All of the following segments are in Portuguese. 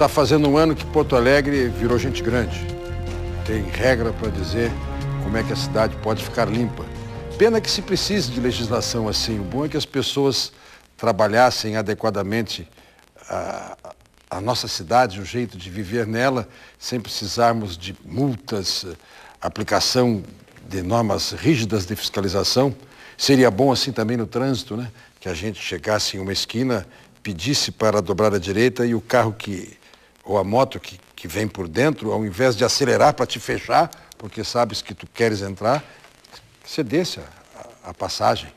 Está fazendo um ano que Porto Alegre virou gente grande. Tem regra para dizer como é que a cidade pode ficar limpa. Pena que se precise de legislação assim. O bom é que as pessoas trabalhassem adequadamente a nossa cidade, o jeito de viver nela, sem precisarmos de multas, aplicação de normas rígidas de fiscalização. Seria bom assim também no trânsito, né? Que a gente chegasse em uma esquina, pedisse para dobrar à direita e o carro ou a moto que vem por dentro, ao invés de acelerar para te fechar, porque sabes que tu queres entrar, cedesse a passagem.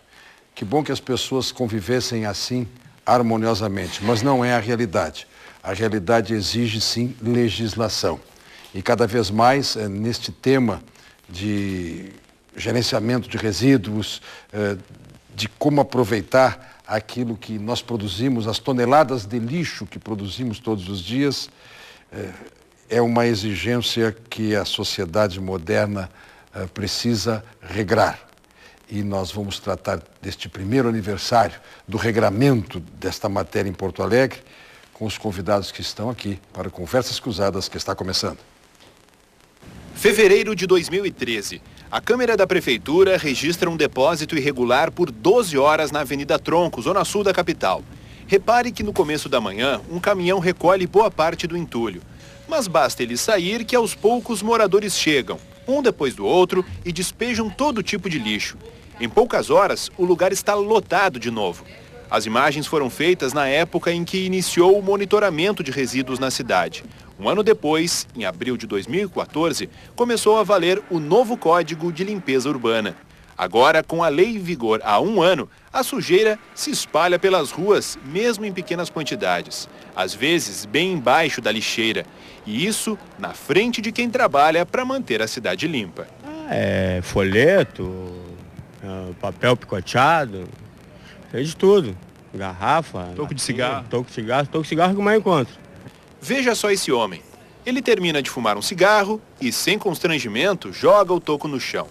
Que bom que as pessoas convivessem assim harmoniosamente, mas não é a realidade. A realidade exige, sim, legislação. E cada vez mais, neste tema de gerenciamento de resíduos, de como aproveitar aquilo que nós produzimos, as toneladas de lixo que produzimos todos os dias, é uma exigência que a sociedade moderna precisa regrar. E nós vamos tratar deste primeiro aniversário do regramento desta matéria em Porto Alegre com os convidados que estão aqui para Conversas Cruzadas, que está começando. Fevereiro de 2013. A Câmara da Prefeitura registra um depósito irregular por 12 horas na Avenida Tronco, zona sul da capital. Repare que no começo da manhã, um caminhão recolhe boa parte do entulho. Mas basta ele sair que aos poucos moradores chegam, um depois do outro, e despejam todo tipo de lixo. Em poucas horas, o lugar está lotado de novo. As imagens foram feitas na época em que iniciou o monitoramento de resíduos na cidade. Um ano depois, em abril de 2014, começou a valer o novo Código de Limpeza Urbana. Agora, com a lei em vigor há um ano, a sujeira se espalha pelas ruas, mesmo em pequenas quantidades. Às vezes, bem embaixo da lixeira. E isso na frente de quem trabalha para manter a cidade limpa. É folheto, papel picoteado, fez de tudo. Garrafa, Toco de cigarro. Toco de cigarro que mais encontro. Veja só esse homem. Ele termina de fumar um cigarro e, sem constrangimento, joga o toco no chão.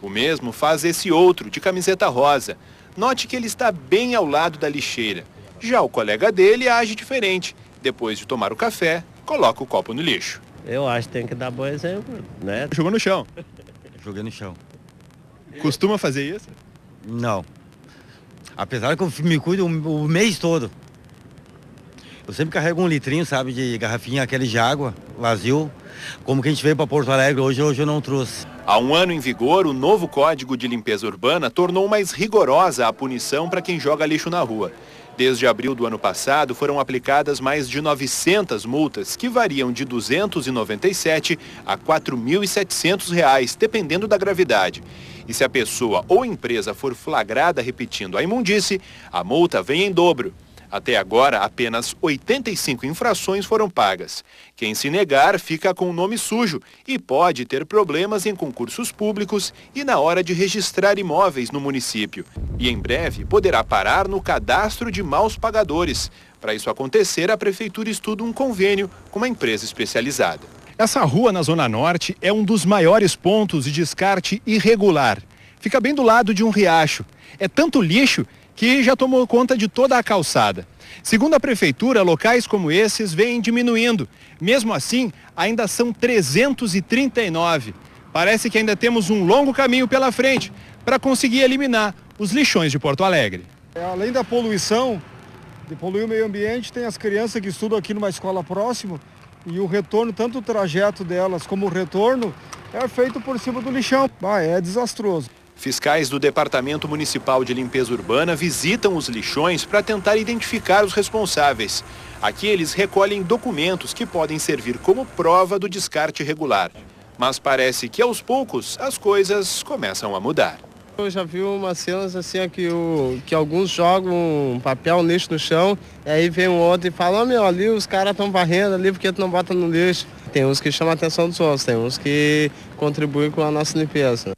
O mesmo faz esse outro, de camiseta rosa. Note que ele está bem ao lado da lixeira. Já o colega dele age diferente. Depois de tomar o café, coloca o copo no lixo. Eu acho que tem que dar bom exemplo, né? Jogou no chão. Joguei no chão. Costuma fazer isso? Não. Apesar que eu me cuido o mês todo. Eu sempre carrego um litrinho, sabe, de garrafinha, aquele de água, vazio. Como que a gente veio para Porto Alegre hoje eu não trouxe. Há um ano em vigor, o novo Código de Limpeza Urbana tornou mais rigorosa a punição para quem joga lixo na rua. Desde abril do ano passado, foram aplicadas mais de 900 multas, que variam de R$ 297 a R$ 4.700, dependendo da gravidade. E se a pessoa ou empresa for flagrada repetindo a imundície, a multa vem em dobro. Até agora, apenas 85 infrações foram pagas. Quem se negar fica com o nome sujo e pode ter problemas em concursos públicos e na hora de registrar imóveis no município. E em breve poderá parar no cadastro de maus pagadores. Para isso acontecer, a Prefeitura estuda um convênio com uma empresa especializada. Essa rua na Zona Norte é um dos maiores pontos de descarte irregular. Fica bem do lado de um riacho. É tanto lixo que já tomou conta de toda a calçada. Segundo a Prefeitura, locais como esses vêm diminuindo. Mesmo assim, ainda são 339. Parece que ainda temos um longo caminho pela frente para conseguir eliminar os lixões de Porto Alegre. Além da poluição, de poluir o meio ambiente, tem as crianças que estudam aqui numa escola próxima e o retorno, tanto o trajeto delas como o retorno, é feito por cima do lixão. É desastroso. Fiscais do Departamento Municipal de Limpeza Urbana visitam os lixões para tentar identificar os responsáveis. Aqui eles recolhem documentos que podem servir como prova do descarte irregular. Mas parece que aos poucos as coisas começam a mudar. Eu já vi umas cenas assim que alguns jogam papel lixo no chão, e aí vem um outro e fala, ali os caras estão varrendo ali, porque tu não bota no lixo. Tem uns que chamam a atenção dos outros, tem uns que contribuem com a nossa limpeza.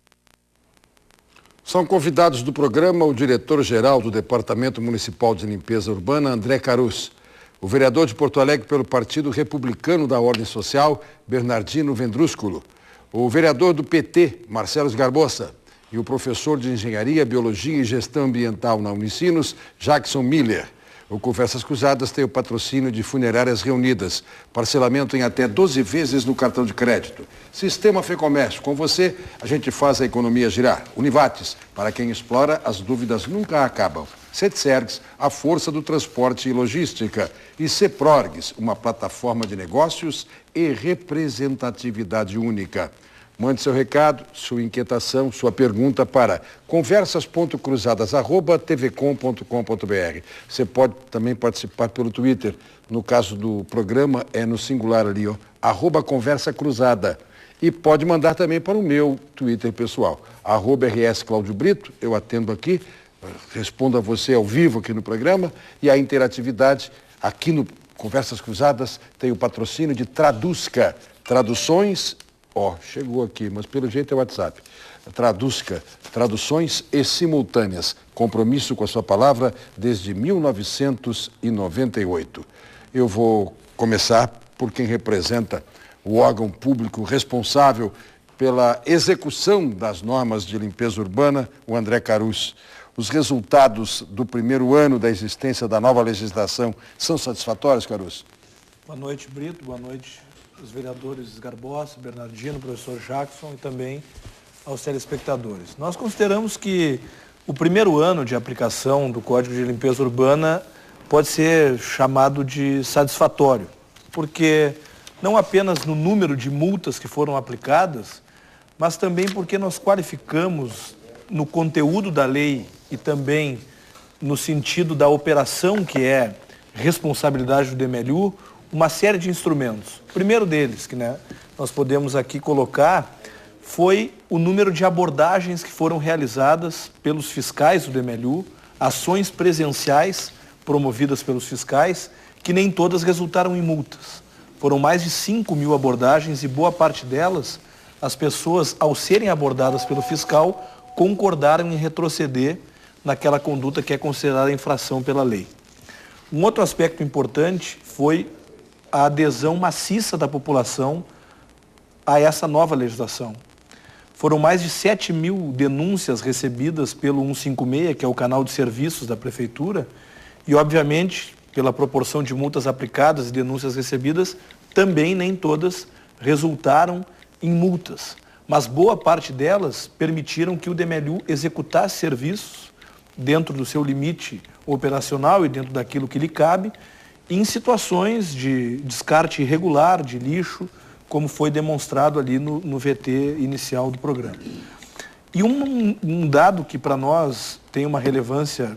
São convidados do programa o diretor-geral do Departamento Municipal de Limpeza Urbana, André Carus, o vereador de Porto Alegre pelo Partido Republicano da Ordem Social, Bernardino Vendrúsculo, o vereador do PT, Marcelo Garbosa, e o professor de Engenharia, Biologia e Gestão Ambiental na Unicinos, Jackson Miller. O Conversas Cruzadas tem o patrocínio de Funerárias Reunidas. Parcelamento em até 12 vezes no cartão de crédito. Sistema Fecomércio. Com você, a gente faz a economia girar. Univates. Para quem explora, as dúvidas nunca acabam. Setsergs, a força do transporte e logística. E Ceprorgs, uma plataforma de negócios e representatividade única. Mande seu recado, sua inquietação, sua pergunta para conversas.cruzadas@tvcom.com.br. Você pode também participar pelo Twitter. No caso do programa, é no singular ali, ó, @conversacruzada. E pode mandar também para o meu Twitter pessoal, @RS Cláudio Brito. Eu atendo aqui, respondo a você ao vivo aqui no programa. E a interatividade aqui no Conversas Cruzadas tem o patrocínio de Traduzca. Traduções... chegou aqui, mas pelo jeito é WhatsApp. Traduzca, traduções e simultâneas. Compromisso com a sua palavra desde 1998. Eu vou começar por quem representa o órgão público responsável pela execução das normas de limpeza urbana, o André Carus. Os resultados do primeiro ano da existência da nova legislação são satisfatórios, Carus? Boa noite, Brito. Boa noite, os vereadores Garbossi, Bernardino, professor Jackson e também aos telespectadores. Nós consideramos que o primeiro ano de aplicação do Código de Limpeza Urbana pode ser chamado de satisfatório, porque não apenas no número de multas que foram aplicadas, mas também porque nós qualificamos no conteúdo da lei e também no sentido da operação que é responsabilidade do DMLU, uma série de instrumentos. O primeiro deles, que nós podemos aqui colocar, foi o número de abordagens que foram realizadas pelos fiscais do DMLU, ações presenciais promovidas pelos fiscais, que nem todas resultaram em multas. Foram mais de 5.000 abordagens e boa parte delas, as pessoas, ao serem abordadas pelo fiscal, concordaram em retroceder naquela conduta que é considerada infração pela lei. Um outro aspecto importante foi a adesão maciça da população a essa nova legislação. Foram mais de 7.000 denúncias recebidas pelo 156, que é o canal de serviços da Prefeitura, e, obviamente, pela proporção de multas aplicadas e denúncias recebidas, também nem todas resultaram em multas. Mas boa parte delas permitiram que o DMLU executasse serviços dentro do seu limite operacional e dentro daquilo que lhe cabe, em situações de descarte irregular de lixo, como foi demonstrado ali no VT inicial do programa. E um dado que para nós tem uma relevância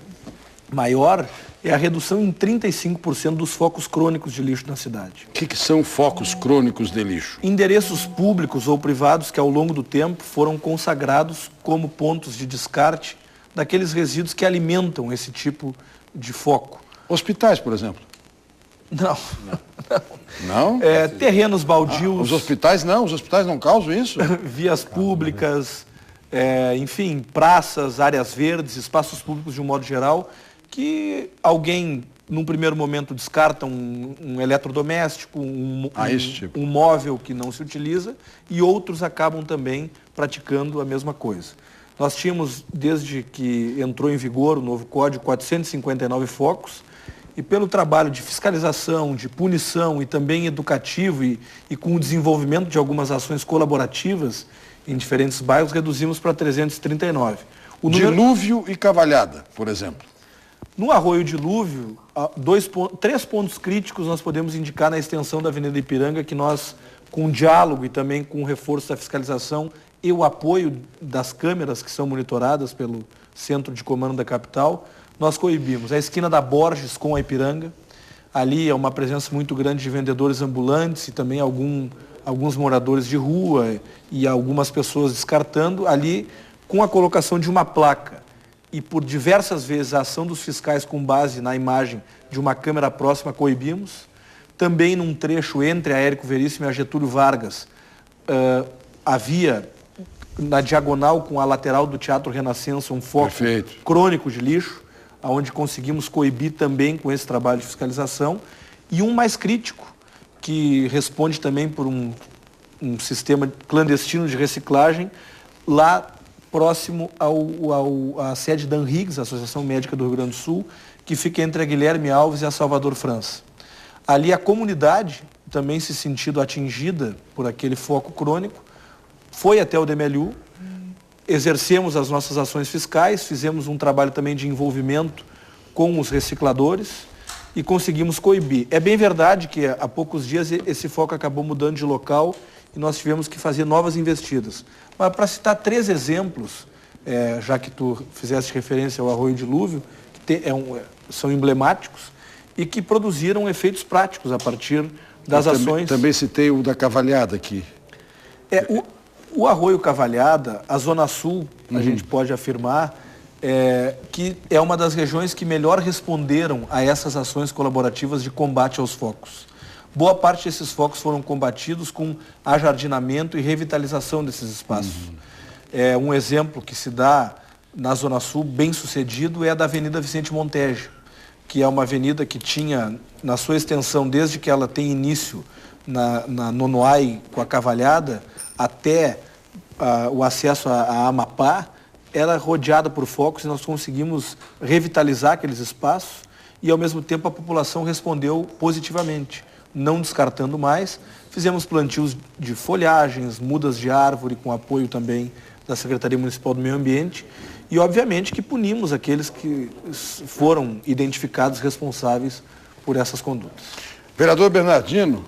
maior é a redução em 35% dos focos crônicos de lixo na cidade. O que são focos crônicos de lixo? Endereços públicos ou privados que ao longo do tempo foram consagrados como pontos de descarte daqueles resíduos que alimentam esse tipo de foco. Hospitais, por exemplo? Não. Não? Terrenos baldios. Os hospitais não causam isso? Vias públicas, enfim, praças, áreas verdes, espaços públicos de um modo geral, que alguém, num primeiro momento, descarta um eletrodoméstico, um móvel que não se utiliza, e outros acabam também praticando a mesma coisa. Nós tínhamos, desde que entrou em vigor o novo código, 459 focos, e pelo trabalho de fiscalização, de punição e também educativo e com o desenvolvimento de algumas ações colaborativas em diferentes bairros, reduzimos para 339. Dilúvio e Cavalhada, por exemplo. No Arroio Dilúvio, 3 pontos críticos nós podemos indicar na extensão da Avenida Ipiranga, que nós, com diálogo e também com o reforço da fiscalização e o apoio das câmeras que são monitoradas pelo Centro de Comando da capital, nós coibimos a esquina da Borges com a Ipiranga. Ali é uma presença muito grande de vendedores ambulantes e também alguns moradores de rua e algumas pessoas descartando. Ali, com a colocação de uma placa e por diversas vezes a ação dos fiscais com base na imagem de uma câmera próxima, coibimos. Também num trecho entre a Érico Veríssimo e a Getúlio Vargas, havia na diagonal com a lateral do Teatro Renascença um foco crônico de lixo, onde conseguimos coibir também com esse trabalho de fiscalização, e um mais crítico, que responde também por um sistema clandestino de reciclagem, lá próximo à sede da ANRIGS, Associação Médica do Rio Grande do Sul, que fica entre a Guilherme Alves e a Salvador França. Ali a comunidade, também se sentindo atingida por aquele foco crônico, foi até o DMLU, exercemos as nossas ações fiscais, fizemos um trabalho também de envolvimento com os recicladores e conseguimos coibir. É bem verdade que há poucos dias esse foco acabou mudando de local e nós tivemos que fazer novas investidas. Mas para citar 3 exemplos, já que tu fizeste referência ao Arroio Dilúvio, que são emblemáticos e que produziram efeitos práticos a partir das ações. Também citei o da Cavalhada aqui. O Arroio Cavalhada, a Zona Sul, a gente pode afirmar, que é uma das regiões que melhor responderam a essas ações colaborativas de combate aos focos. Boa parte desses focos foram combatidos com ajardinamento e revitalização desses espaços. Um exemplo que se dá na Zona Sul, bem sucedido, é a da Avenida Vicente Montejo, que é uma avenida que tinha, na sua extensão, desde que ela tem início na Nonoai com a Cavalhada, até o acesso a Amapá, era rodeada por focos e nós conseguimos revitalizar aqueles espaços e, ao mesmo tempo, a população respondeu positivamente, não descartando mais. Fizemos plantios de folhagens, mudas de árvore, com apoio também da Secretaria Municipal do Meio Ambiente e, obviamente, que punimos aqueles que foram identificados responsáveis por essas condutas. Vereador Bernardino,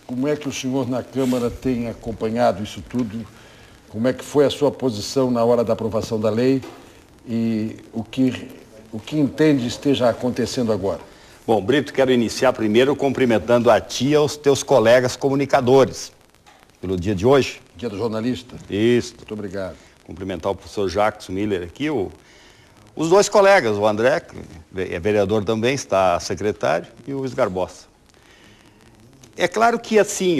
como é que o senhor na Câmara tem acompanhado isso tudo? Como é que foi a sua posição na hora da aprovação da lei e o que entende esteja acontecendo agora? Bom, Brito, quero iniciar primeiro cumprimentando a ti e aos teus colegas comunicadores pelo dia de hoje. Dia do jornalista? Isso. Muito obrigado. Cumprimentar o professor Jackson Miller aqui, os 2 colegas, o André, que é vereador também, está secretário, e o Esgarbosa. É claro que assim,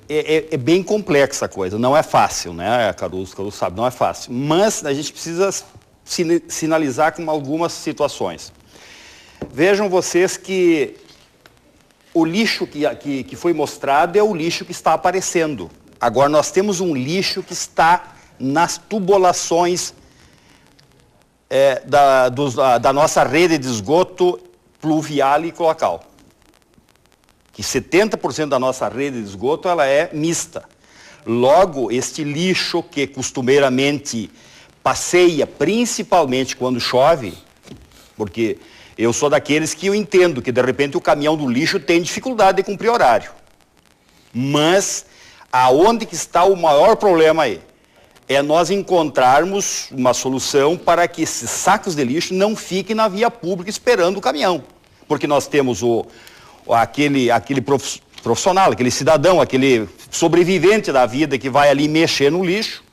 é bem complexa a coisa, não é fácil, né? Caruso sabe, não é fácil. Mas a gente precisa sinalizar com algumas situações. Vejam vocês que o lixo que foi mostrado é o lixo que está aparecendo. Agora nós temos um lixo que está nas tubulações da nossa rede de esgoto pluvial e cloacal. Que 70% da nossa rede de esgoto ela é mista. Logo, este lixo que costumeiramente passeia, principalmente quando chove, porque eu sou daqueles que eu entendo que de repente o caminhão do lixo tem dificuldade de cumprir horário. Mas aonde que está o maior problema aí? É nós encontrarmos uma solução para que esses sacos de lixo não fiquem na via pública esperando o caminhão. Porque nós temos aquele profissional, aquele cidadão, aquele sobrevivente da vida que vai ali mexer no lixo.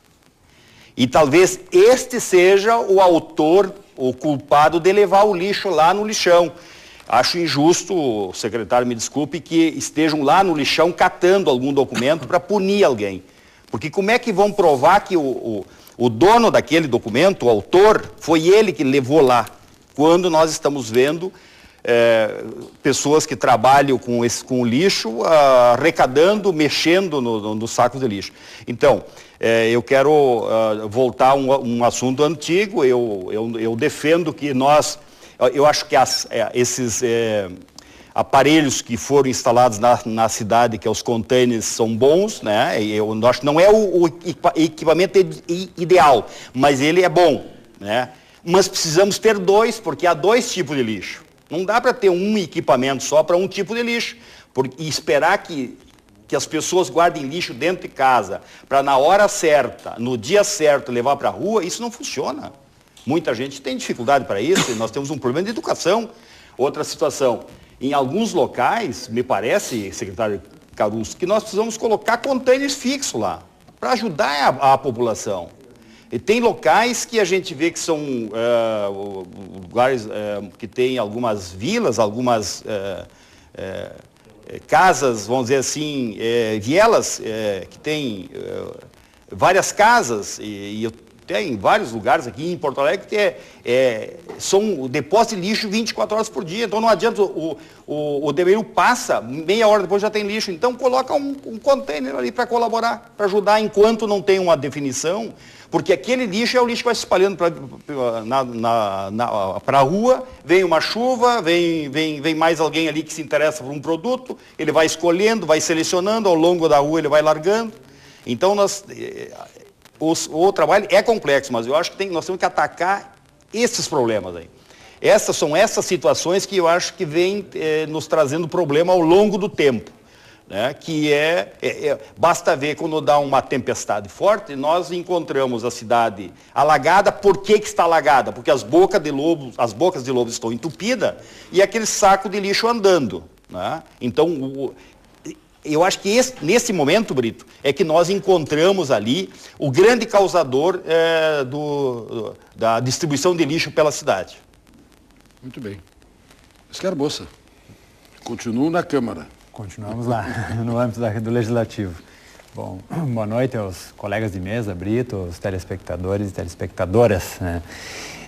E talvez este seja o autor, o culpado de levar o lixo lá no lixão. Acho injusto, o secretário me desculpe, que estejam lá no lixão catando algum documento para punir alguém. Porque como é que vão provar que o dono daquele documento, o autor, foi ele que levou lá? Quando nós estamos vendo pessoas que trabalham com o lixo, arrecadando, mexendo nos sacos de lixo. Então, eu quero voltar a um assunto antigo. Eu defendo que eu acho que esses aparelhos que foram instalados na cidade, que é os containers, são bons, né? Eu acho que não é o equipamento ideal, mas ele é bom, né? Mas precisamos ter 2, porque há 2 tipos de lixo. Não dá para ter um equipamento só para um tipo de lixo. E esperar que as pessoas guardem lixo dentro de casa, para na hora certa, no dia certo, levar para a rua, isso não funciona. Muita gente tem dificuldade para isso, e nós temos um problema de educação. Outra situação, em alguns locais, me parece, secretário Caruso, que nós precisamos colocar containers fixos lá, para ajudar a população. E tem locais que a gente vê que são lugares que tem algumas vilas, algumas casas, vamos dizer assim, vielas, que tem várias casas, e Tem vários lugares aqui em Porto Alegre que são depósitos de lixo 24 horas por dia. Então não adianta, o DBU passa, meia hora depois já tem lixo. Então coloca um container ali para colaborar, para ajudar enquanto não tem uma definição. Porque aquele lixo é o lixo que vai se espalhando para a rua, vem uma chuva, vem mais alguém ali que se interessa por um produto, ele vai escolhendo, vai selecionando, ao longo da rua ele vai largando. Então o trabalho é complexo, mas eu acho que nós temos que atacar esses problemas aí. São essas situações que eu acho que vêm nos trazendo problema ao longo do tempo. Né, que basta ver quando dá uma tempestade forte, nós encontramos a cidade alagada. Por que está alagada? Porque as bocas de lobo estão entupidas e aquele saco de lixo andando. Né? Então, eu acho que nesse momento, Brito, é que nós encontramos ali o grande causador da distribuição de lixo pela cidade. Muito bem. Escarboça, continuo na Câmara. Continuamos lá, no âmbito do Legislativo. Bom, boa noite aos colegas de mesa, Brito, aos telespectadores e telespectadoras. Né?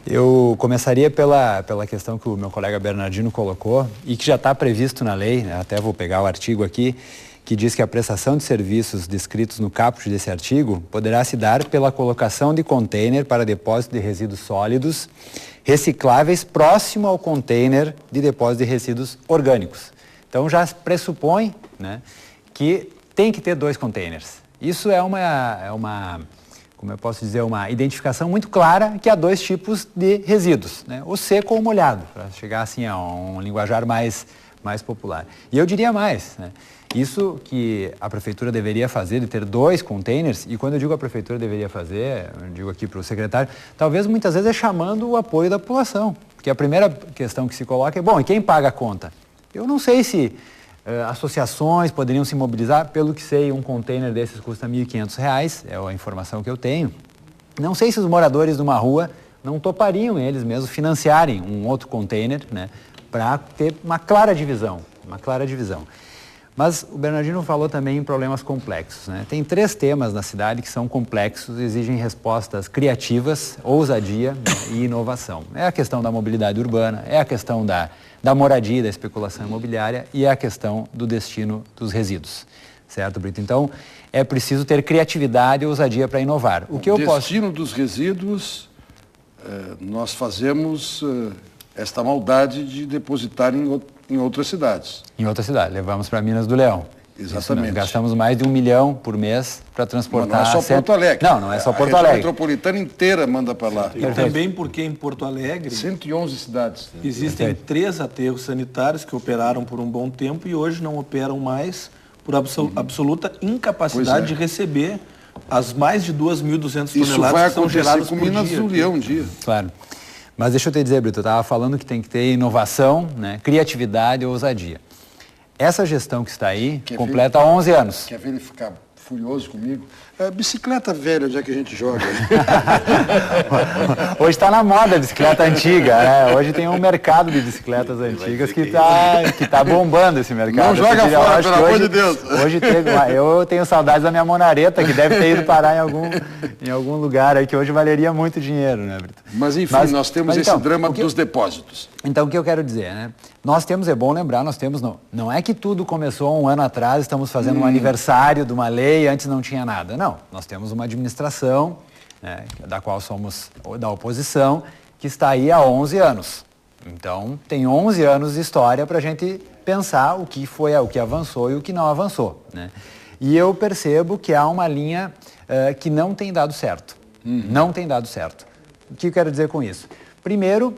Eu começaria pela questão que o meu colega Bernardino colocou e que já está previsto na lei, né? Até vou pegar o artigo aqui, que diz que a prestação de serviços descritos no caput desse artigo poderá se dar pela colocação de container para depósito de resíduos sólidos recicláveis próximo ao container de depósito de resíduos orgânicos. Então já pressupõe, né, que tem que ter 2 containers. Isso é uma, como eu posso dizer, uma identificação muito clara que há 2 tipos de resíduos, né, o seco ou o molhado, para chegar assim a um linguajar mais popular. E eu diria mais, né, isso que a prefeitura deveria fazer, de ter 2 containers, e quando eu digo a prefeitura deveria fazer, eu digo aqui para o secretário, talvez muitas vezes é chamando o apoio da população, porque a primeira questão que se coloca é, bom, e quem paga a conta? Eu não sei se associações poderiam se mobilizar, pelo que sei, um container desses custa R$ 1.500, é a informação que eu tenho. Não sei se os moradores de uma rua não topariam eles mesmos financiarem um outro container, né, para ter uma clara divisão. Mas o Bernardino falou também em problemas complexos, né? Tem 3 temas na cidade que são complexos e exigem respostas criativas, ousadia, né, e inovação. É a questão da mobilidade urbana, é a questão da moradia, da especulação imobiliária e é a questão do destino dos resíduos. Certo, Brito? Então, é preciso ter criatividade e ousadia para inovar. O destino dos resíduos, nós fazemos esta maldade de depositar em outras cidades. Em outras cidades, levamos para Minas do Leão. Exatamente. Gastamos mais de R$1 milhão por mês para transportar... Mas não é só Porto Alegre. Não é só Porto Alegre. A região metropolitana inteira manda para lá. E também porque em Porto Alegre... 111 cidades. Existem 3 aterros sanitários que operaram por um bom tempo e hoje não operam mais por absoluta incapacidade de receber as mais de 2.200 toneladas que são geradas por dia. Isso vai acontecer com Minas do Leão um dia. Claro. Mas deixa eu te dizer, Brito, eu estava falando que tem que ter inovação, né, criatividade e ousadia. Essa gestão que está aí completa 11 anos. Quer ver ele ficar furioso comigo? Bicicleta velha, onde é que a gente joga? Hoje está na moda a bicicleta antiga, né? Hoje tem um mercado de bicicletas antigas que tá bombando esse mercado. Não joga fora, pelo amor de Deus. Hoje eu tenho saudades da minha monareta, que deve ter ido parar em algum lugar aí, que hoje valeria muito dinheiro, né, Brito? Mas enfim, nós temos esse drama dos depósitos. Então, o que eu quero dizer, né? Nós temos, é bom lembrar, não é que tudo começou um ano atrás, estamos fazendo um aniversário de uma lei, antes não tinha nada. Não, nós temos uma administração, né, da qual somos da oposição, que está aí há 11 anos. Então, tem 11 anos de história para a gente pensar o que avançou e o que não avançou, né? E eu percebo que há uma linha que não tem dado certo. Não tem dado certo. O que eu quero dizer com isso? Primeiro,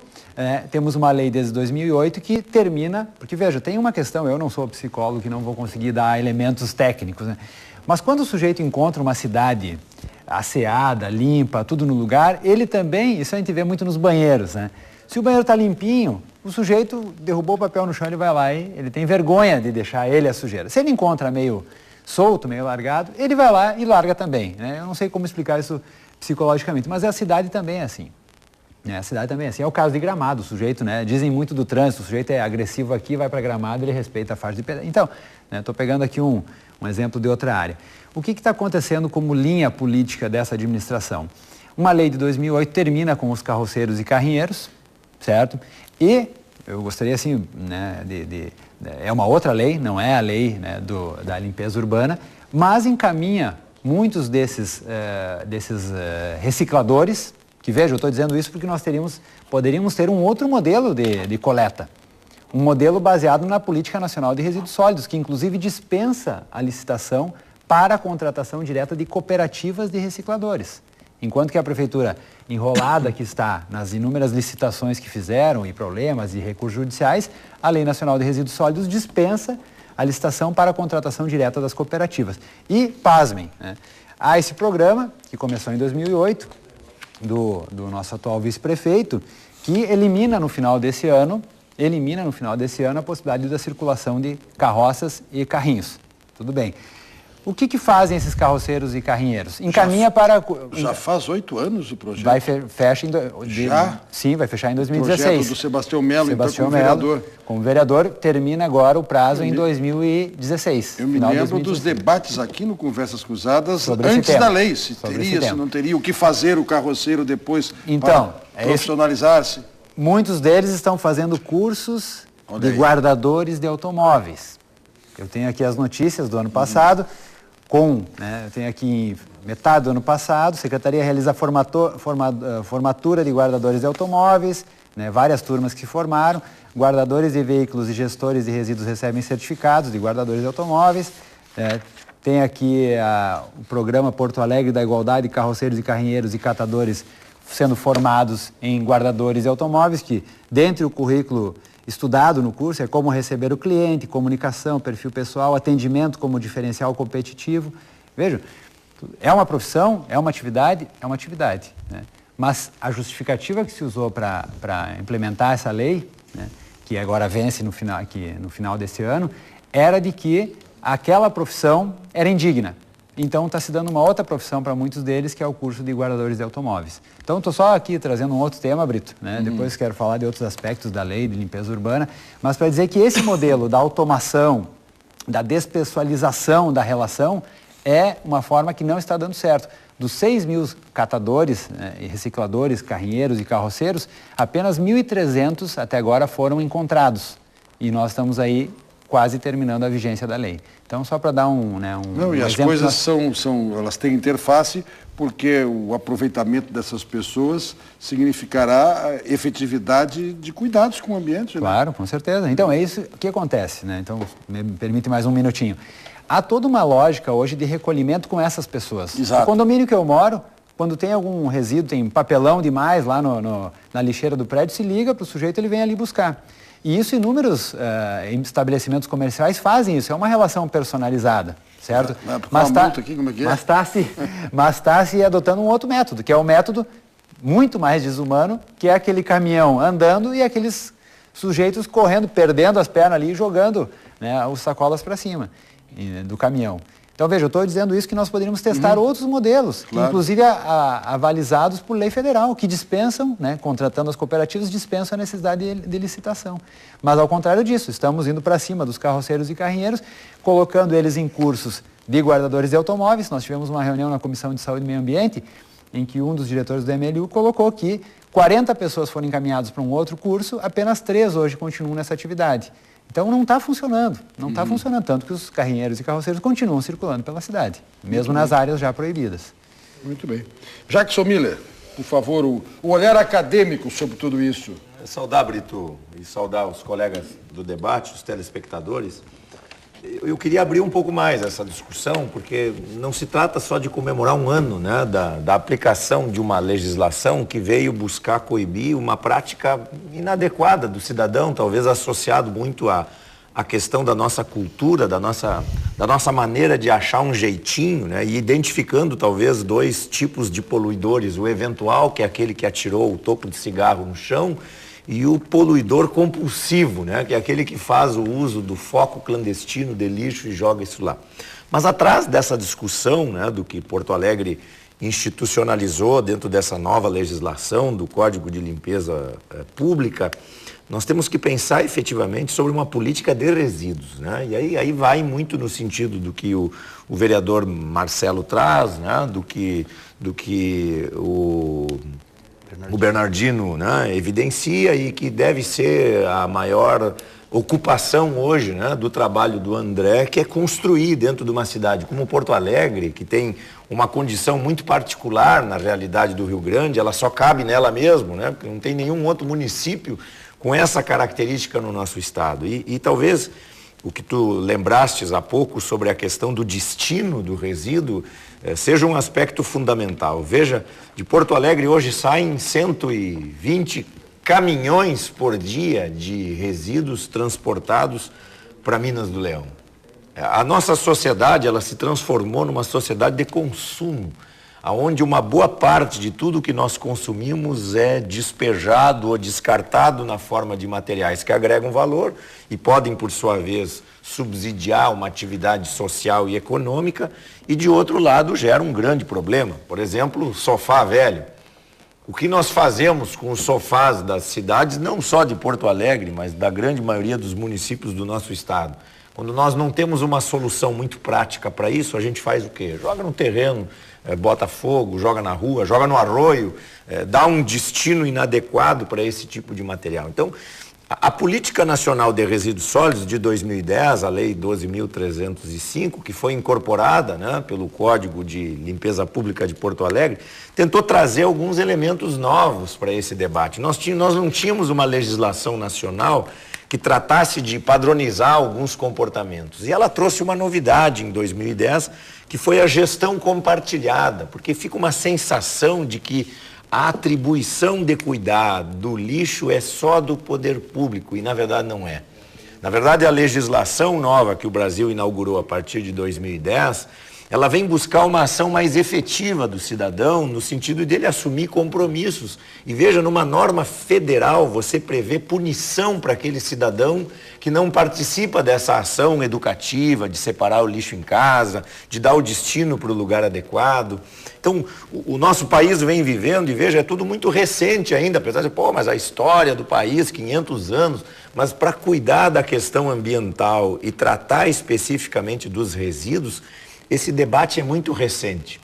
temos uma lei desde 2008 que termina... Porque, veja, tem uma questão, eu não sou psicólogo e não vou conseguir dar elementos técnicos, né? Mas quando o sujeito encontra uma cidade asseada, limpa, tudo no lugar, ele também, isso a gente vê muito nos banheiros, né? Se o banheiro está limpinho, o sujeito derrubou o papel no chão, ele vai lá e ele tem vergonha de deixar ele a sujeira. Se ele encontra meio solto, meio largado, ele vai lá e larga também, né? Eu não sei como explicar isso psicologicamente, mas a cidade também é assim. A cidade também é assim. É o caso de Gramado, o sujeito, né? Dizem muito do trânsito, o sujeito é agressivo aqui, vai para Gramado, ele respeita a faixa de pedestre. Então, estou pegando aqui um exemplo de outra área. O que está acontecendo como linha política dessa administração? Uma lei de 2008 termina com os carroceiros e carrinheiros, certo? E eu gostaria, assim, né, é uma outra lei, não é a lei, né, da limpeza urbana, mas encaminha muitos desses recicladores, que veja, eu estou dizendo isso porque nós poderíamos ter um outro modelo de coleta. Um modelo baseado na Política Nacional de Resíduos Sólidos, que inclusive dispensa a licitação para a contratação direta de cooperativas de recicladores. Enquanto que a prefeitura, enrolada que está nas inúmeras licitações que fizeram e problemas e recursos judiciais, a Lei Nacional de Resíduos Sólidos dispensa a licitação para a contratação direta das cooperativas. E, pasmem, né, há esse programa, que começou em 2008, do nosso atual vice-prefeito, que elimina no final desse ano a possibilidade da circulação de carroças e carrinhos. Tudo bem. O que fazem esses carroceiros e carrinheiros? Encaminha para... Já faz 8 anos o projeto. Sim, vai fechar em 2016. O projeto do Sebastião Melo, então, como vereador. Como vereador, termina agora o prazo em 2016. Eu me lembro dos debates aqui no Conversas Cruzadas antes da lei. Se teria, se não teria, o que fazer o carroceiro depois para profissionalizar-se. Muitos deles estão fazendo cursos de guardadores de automóveis. Eu tenho aqui as notícias do ano passado, eu tenho aqui metade do ano passado, a Secretaria realiza formatura de guardadores de automóveis, né, várias turmas que se formaram, guardadores de veículos e gestores de resíduos recebem certificados de guardadores de automóveis, tem aqui o programa Porto Alegre da Igualdade de Carroceiros e Carrinheiros e Catadores sendo formados em guardadores de automóveis, que dentre o currículo estudado no curso é como receber o cliente, comunicação, perfil pessoal, atendimento como diferencial competitivo. Vejam, é uma profissão, é uma atividade, né? Mas a justificativa que se usou para implementar essa lei, né, que agora vence no final desse ano, era de que aquela profissão era indigna. Então está se dando uma outra profissão para muitos deles, que é o curso de guardadores de automóveis. Então estou só aqui trazendo um outro tema, Brito, né? Depois quero falar de outros aspectos da lei de limpeza urbana, mas para dizer que esse modelo da automação, da despessoalização da relação, é uma forma que não está dando certo. Dos 6 mil catadores, né, e recicladores, carrinheiros e carroceiros, apenas 1.300 até agora foram encontrados. E nós estamos aí quase terminando a vigência da lei. Então, só para dar um e as coisas elas têm interface, porque o aproveitamento dessas pessoas significará a efetividade de cuidados com o ambiente. Claro, né? Com certeza. Então, é isso que acontece, né? Então, me permite mais um minutinho. Há toda uma lógica hoje de recolhimento com essas pessoas. Exato. O condomínio que eu moro, quando tem algum resíduo, tem papelão demais lá na lixeira do prédio, se liga para o sujeito, ele vem ali buscar. E isso inúmeros estabelecimentos comerciais fazem isso, é uma relação personalizada, certo? Mas está se adotando um outro método, que é um método muito mais desumano, que é aquele caminhão andando e aqueles sujeitos correndo, perdendo as pernas ali e jogando, né, os sacolas para cima do caminhão. Então, veja, eu estou dizendo isso que nós poderíamos testar outros modelos, claro, inclusive avalizados por lei federal, que dispensam, né, contratando as cooperativas, dispensam a necessidade de licitação. Mas, ao contrário disso, estamos indo para cima dos carroceiros e carrinheiros, colocando eles em cursos de guardadores de automóveis. Nós tivemos uma reunião na Comissão de Saúde e Meio Ambiente, em que um dos diretores do MLU colocou que 40 pessoas foram encaminhadas para um outro curso, apenas 3 hoje continuam nessa atividade. Então não está funcionando, tanto que os carrinheiros e carroceiros continuam circulando pela cidade, mesmo nas áreas já proibidas. Muito bem. Jackson Miller, por favor, o olhar acadêmico sobre tudo isso. Saudar, Brito, e saudar os colegas do debate, os telespectadores. Eu queria abrir um pouco mais essa discussão, porque não se trata só de comemorar um ano, né, da aplicação de uma legislação que veio buscar coibir uma prática inadequada do cidadão, talvez associado muito à questão da nossa cultura, da nossa maneira de achar um jeitinho, né, e identificando talvez 2 tipos de poluidores, o eventual, que é aquele que atirou o toco de cigarro no chão, e o poluidor compulsivo, né, que é aquele que faz o uso do foco clandestino de lixo e joga isso lá. Mas atrás dessa discussão, né, do que Porto Alegre institucionalizou dentro dessa nova legislação do Código de Limpeza Pública, nós temos que pensar efetivamente sobre uma política de resíduos, né? E aí vai muito no sentido do que o vereador Marcelo traz, né? do que o Bernardino, né? evidencia, e que deve ser a maior ocupação hoje, né? do trabalho do André, que é construir dentro de uma cidade como Porto Alegre, que tem uma condição muito particular na realidade do Rio Grande, ela só cabe nela mesmo, né? Porque não tem nenhum outro município com essa característica no nosso estado. E talvez o que tu lembrastes há pouco sobre a questão do destino do resíduo seja um aspecto fundamental. Veja, de Porto Alegre hoje saem 120 caminhões por dia de resíduos transportados para Minas do Leão. A nossa sociedade, ela se transformou numa sociedade de consumo, onde uma boa parte de tudo que nós consumimos é despejado ou descartado na forma de materiais que agregam valor e podem, por sua vez, subsidiar uma atividade social e econômica, e, de outro lado, gera um grande problema. Por exemplo, sofá velho. O que nós fazemos com os sofás das cidades, não só de Porto Alegre, mas da grande maioria dos municípios do nosso estado? Quando nós não temos uma solução muito prática para isso, a gente faz o quê? Joga no terreno, bota fogo, joga na rua, joga no arroio, dá um destino inadequado para esse tipo de material. Então, a Política Nacional de Resíduos Sólidos de 2010, a Lei 12.305, que foi incorporada, né, pelo Código de Limpeza Pública de Porto Alegre, tentou trazer alguns elementos novos para esse debate. Nós não tínhamos uma legislação nacional que tratasse de padronizar alguns comportamentos. E ela trouxe uma novidade em 2010, que foi a gestão compartilhada, porque fica uma sensação de que a atribuição de cuidar do lixo é só do poder público, e na verdade não é. Na verdade, a legislação nova que o Brasil inaugurou a partir de 2010, ela vem buscar uma ação mais efetiva do cidadão, no sentido dele assumir compromissos. E veja, numa norma federal, você prevê punição para aquele cidadão que não participa dessa ação educativa, de separar o lixo em casa, de dar o destino para o lugar adequado. Então, o nosso país vem vivendo, e veja, é tudo muito recente ainda, apesar de, mas a história do país, 500 anos, mas para cuidar da questão ambiental e tratar especificamente dos resíduos, esse debate é muito recente.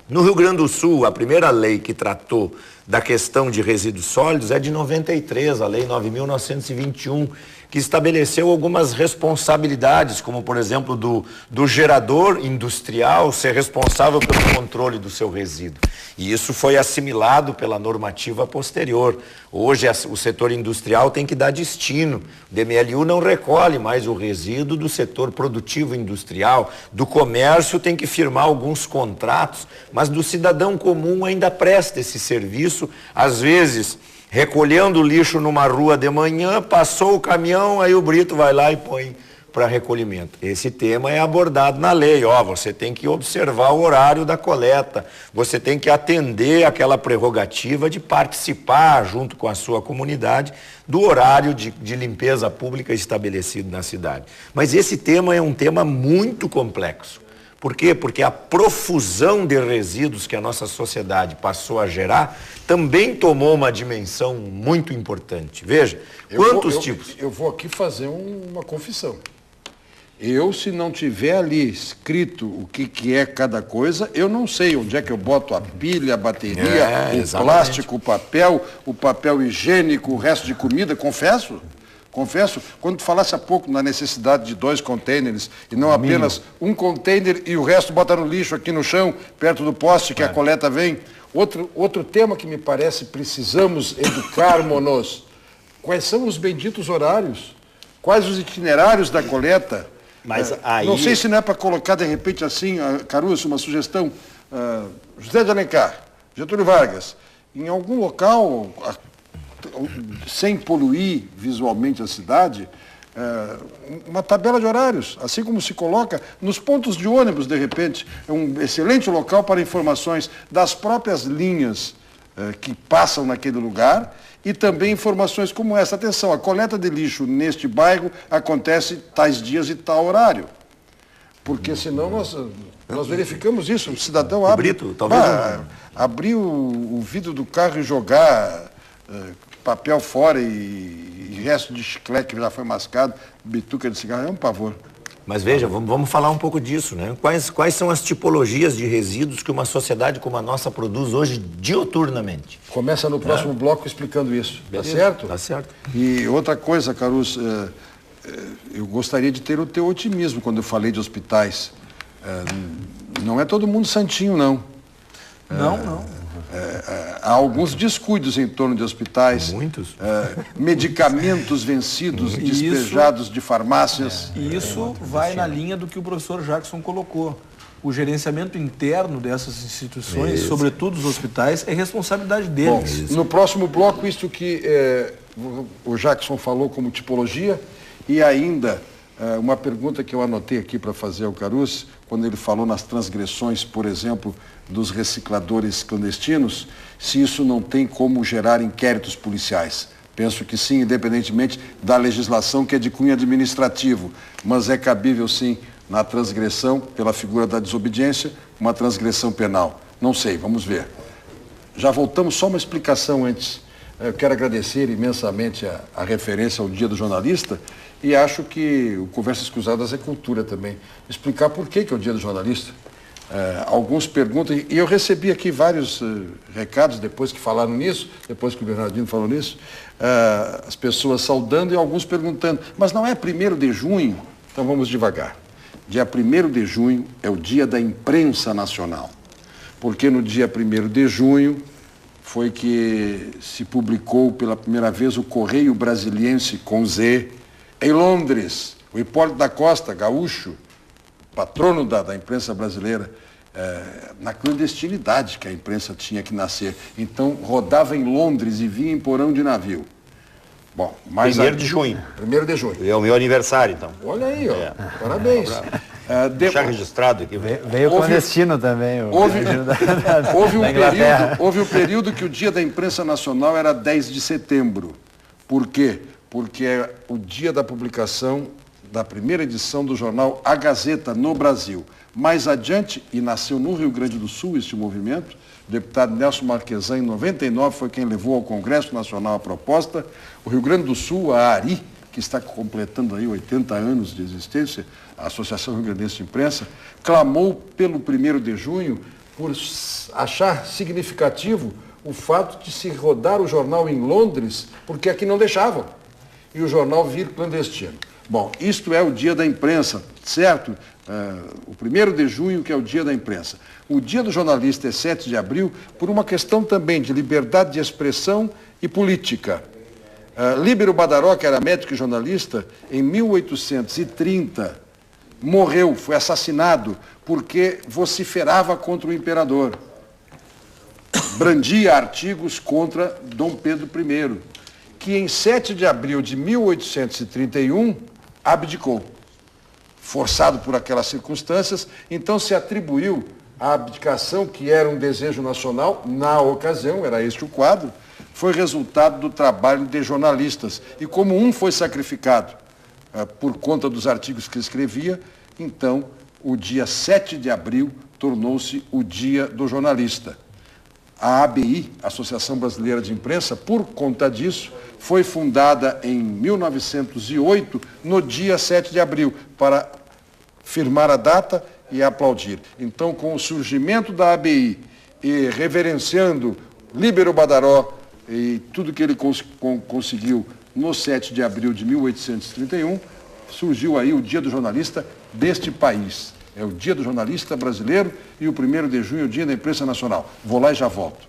No Rio Grande do Sul, a primeira lei que tratou da questão de resíduos sólidos é de 93, a Lei 9.921, que estabeleceu algumas responsabilidades, como, por exemplo, do gerador industrial ser responsável pelo controle do seu resíduo. E isso foi assimilado pela normativa posterior. Hoje, o setor industrial tem que dar destino. O DMLU não recolhe mais o resíduo do setor produtivo industrial. Do comércio tem que firmar alguns contratos, mas do cidadão comum ainda presta esse serviço, às vezes recolhendo o lixo numa rua de manhã, passou o caminhão, aí o Brito vai lá e põe para recolhimento. Esse tema é abordado na lei. Você tem que observar o horário da coleta, você tem que atender aquela prerrogativa de participar, junto com a sua comunidade, do horário de limpeza pública estabelecido na cidade. Mas esse tema é um tema muito complexo. Por quê? Porque a profusão de resíduos que a nossa sociedade passou a gerar também tomou uma dimensão muito importante. Veja, quantos tipos... Eu vou aqui fazer uma confissão. Se não tiver ali escrito o que é cada coisa, eu não sei onde é que eu boto a pilha, a bateria, o plástico, o papel higiênico, o resto de comida, confesso, quando tu falasse há pouco na necessidade de 2 containers e não apenas um container e o resto bota no lixo aqui no chão, perto do poste que a coleta vem. Outro tema que me parece precisamos educarmos-nos. Quais são os benditos horários? Quais os itinerários da coleta? Mas aí... Não sei se não é para colocar de repente assim, Caruso, uma sugestão, José de Alencar, Getúlio Vargas, em algum local... sem poluir visualmente a cidade, uma tabela de horários, assim como se coloca nos pontos de ônibus, de repente, é um excelente local para informações das próprias linhas que passam naquele lugar e também informações como essa. Atenção, a coleta de lixo neste bairro acontece tais dias e tal horário. Porque senão nós verificamos isso, o cidadão abre, Brito, talvez abrir o vidro do carro e jogar... papel fora e resto de chiclete que já foi mascado, bituca de cigarro, é um pavor. Mas veja, vamos falar um pouco disso, né? Quais são as tipologias de resíduos que uma sociedade como a nossa produz hoje dioturnamente? Começa no próximo bloco explicando isso, tá certo? Tá certo. E outra coisa, Caruso, eu gostaria de ter o teu otimismo quando eu falei de hospitais. Não é todo mundo santinho, não. Não. Há alguns descuidos em torno de hospitais. Muitos. Medicamentos vencidos, despejados de farmácias. E isso vai na linha do que o professor Jackson colocou. O gerenciamento interno dessas instituições, sobretudo os hospitais, é responsabilidade deles. Bom, no próximo bloco, isso que o Jackson falou como tipologia, e ainda uma pergunta que eu anotei aqui para fazer ao Caruso, quando ele falou nas transgressões, por exemplo, dos recicladores clandestinos, se isso não tem como gerar inquéritos policiais. Penso que sim, independentemente da legislação que é de cunho administrativo, mas é cabível sim na transgressão, pela figura da desobediência, uma transgressão penal. Não sei, vamos ver. Já voltamos, só uma explicação antes. Eu quero agradecer imensamente a referência ao Dia do Jornalista e acho que o Conversas Cruzadas é cultura também. Explicar por que é o Dia do Jornalista. Alguns perguntam, e eu recebi aqui vários recados depois que falaram nisso, depois que o Bernardino falou nisso, as pessoas saudando e alguns perguntando, mas não é 1º de junho? Então vamos devagar. Dia 1º de junho é o Dia da Imprensa Nacional, porque no dia 1º de junho foi que se publicou pela primeira vez o Correio Brasiliense com Z, em Londres. O Hipólito da Costa, gaúcho, patrono da imprensa brasileira, na clandestinidade que a imprensa tinha que nascer. Então, rodava em Londres e vinha em porão de navio. Bom, mais 1º de junho. 1º de junho. É o meu aniversário, então. Olha aí, ó. Parabéns. Deixar registrado aqui. Veio clandestino também. Houve um período que o Dia da Imprensa Nacional era 10 de setembro. Por quê? Porque é o dia da publicação da primeira edição do jornal A Gazeta no Brasil. Mais adiante, e nasceu no Rio Grande do Sul este movimento, o deputado Nelson Marquesan, em 99, foi quem levou ao Congresso Nacional a proposta. O Rio Grande do Sul, a ARI, que está completando aí 80 anos de existência, a Associação Rio Grandense de Imprensa, clamou pelo 1º de junho por achar significativo o fato de se rodar o jornal em Londres, porque aqui não deixavam, e o jornal vir clandestino. Bom, isto é o Dia da Imprensa, certo? O 1º de junho, que é o Dia da Imprensa. O Dia do Jornalista é 7 de abril, por uma questão também de liberdade de expressão e política. Líbero Badaró, que era médico e jornalista, em 1830, morreu, foi assassinado, porque vociferava contra o imperador. Brandia artigos contra Dom Pedro I, que em 7 de abril de 1831 abdicou. Forçado por aquelas circunstâncias, então se atribuiu a abdicação, que era um desejo nacional, na ocasião, era este o quadro, foi resultado do trabalho de jornalistas. E como um foi sacrificado por conta dos artigos que escrevia, então o dia 7 de abril tornou-se o Dia do Jornalista. A ABI, Associação Brasileira de Imprensa, por conta disso, foi fundada em 1908, no dia 7 de abril, para firmar a data e aplaudir. Então, com o surgimento da ABI e reverenciando Líbero Badaró e tudo que ele conseguiu no 7 de abril de 1831, surgiu aí o Dia do Jornalista deste país. É o Dia do Jornalista brasileiro e o 1º de junho é o Dia da Imprensa Nacional. Vou lá e já volto.